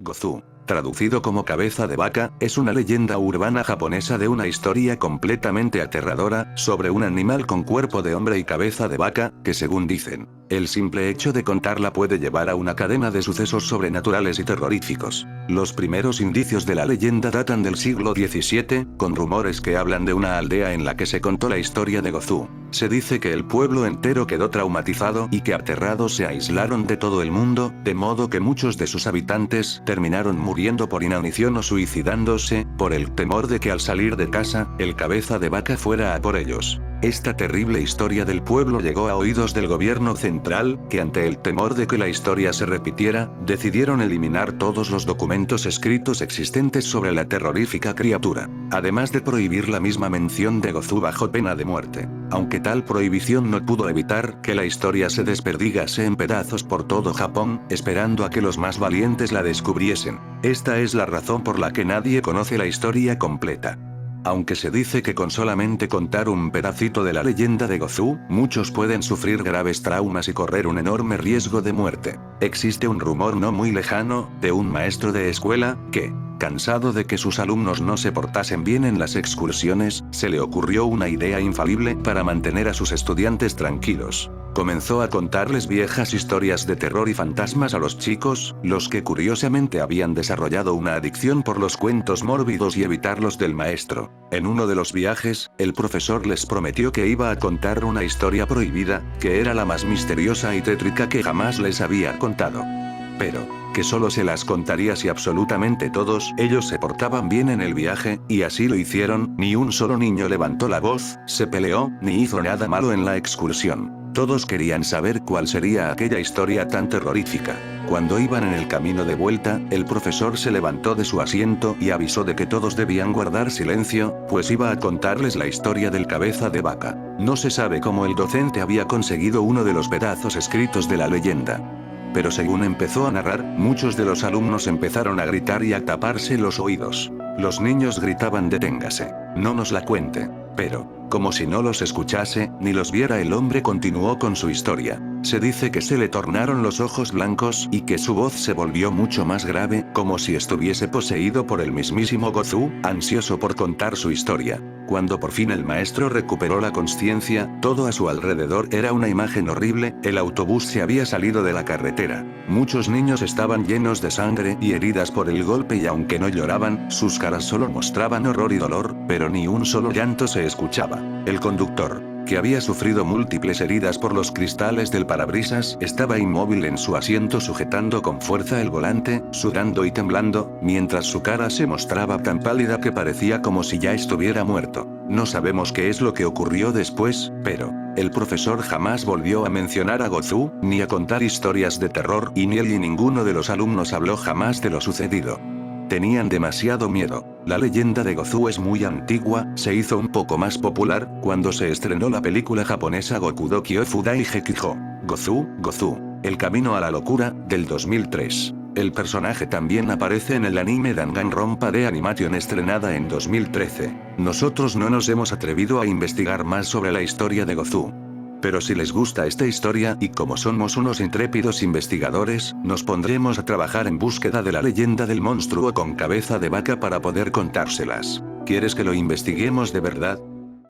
Gozu, traducido como cabeza de vaca, es una leyenda urbana japonesa de una historia completamente aterradora, sobre un animal con cuerpo de hombre y cabeza de vaca, que según dicen, el simple hecho de contarla puede llevar a una cadena de sucesos sobrenaturales y terroríficos. Los primeros indicios de la leyenda datan del siglo XVII, con rumores que hablan de una aldea en la que se contó la historia de Gozu. Se dice que el pueblo entero quedó traumatizado y que aterrados se aislaron de todo el mundo, de modo que muchos de sus habitantes terminaron muriendo por inanición o suicidándose, por el temor de que al salir de casa, el cabeza de vaca fuera a por ellos. Esta terrible historia del pueblo llegó a oídos del gobierno central, que ante el temor de que la historia se repitiera, decidieron eliminar todos los documentos escritos existentes sobre la terrorífica criatura, además de prohibir la misma mención de Gozu bajo pena de muerte. Aunque tal prohibición no pudo evitar que la historia se desperdigase en pedazos por todo Japón, esperando a que los más valientes la descubriesen. Esta es la razón por la que nadie conoce la historia completa. Aunque se dice que con solamente contar un pedacito de la leyenda de Gozu, muchos pueden sufrir graves traumas y correr un enorme riesgo de muerte. Existe un rumor no muy lejano, de un maestro de escuela, que, cansado de que sus alumnos no se portasen bien en las excursiones, se le ocurrió una idea infalible para mantener a sus estudiantes tranquilos. Comenzó a contarles viejas historias de terror y fantasmas a los chicos, los que curiosamente habían desarrollado una adicción por los cuentos mórbidos y evitarlos del maestro. En uno de los viajes, el profesor les prometió que iba a contar una historia prohibida, que era la más misteriosa y tétrica que jamás les había contado. Pero, que solo se las contaría si absolutamente todos ellos se portaban bien en el viaje, y así lo hicieron. Ni un solo niño levantó la voz, se peleó, ni hizo nada malo en la excursión. Todos querían saber cuál sería aquella historia tan terrorífica. Cuando iban en el camino de vuelta, el profesor se levantó de su asiento y avisó de que todos debían guardar silencio, pues iba a contarles la historia del cabeza de vaca. No se sabe cómo el docente había conseguido uno de los pedazos escritos de la leyenda. Pero según empezó a narrar, muchos de los alumnos empezaron a gritar y a taparse los oídos. Los niños gritaban: deténgase, no nos la cuente. Pero, como si no los escuchase, ni los viera, el hombre continuó con su historia. Se dice que se le tornaron los ojos blancos y que su voz se volvió mucho más grave, como si estuviese poseído por el mismísimo Gozu, ansioso por contar su historia. Cuando por fin el maestro recuperó la consciencia, todo a su alrededor era una imagen horrible. El autobús se había salido de la carretera. Muchos niños estaban llenos de sangre y heridas por el golpe, y aunque no lloraban, sus caras solo mostraban horror y dolor, pero ni un solo llanto se escuchaba. El conductor, que había sufrido múltiples heridas por los cristales del parabrisas, estaba inmóvil en su asiento sujetando con fuerza el volante, sudando y temblando, mientras su cara se mostraba tan pálida que parecía como si ya estuviera muerto. No sabemos qué es lo que ocurrió después, pero el profesor jamás volvió a mencionar a Gozu, ni a contar historias de terror, y ni él ni ninguno de los alumnos habló jamás de lo sucedido. Tenían demasiado miedo. La leyenda de Gozu es muy antigua, se hizo un poco más popular cuando se estrenó la película japonesa Gokudo Kyofudai Gekijo. Gozu, el camino a la locura, del 2003. El personaje también aparece en el anime Danganronpa de Animation estrenada en 2013. Nosotros no nos hemos atrevido a investigar más sobre la historia de Gozu. Pero si les gusta esta historia, y como somos unos intrépidos investigadores, nos pondremos a trabajar en búsqueda de la leyenda del monstruo con cabeza de vaca para poder contárselas. ¿Quieres que lo investiguemos de verdad?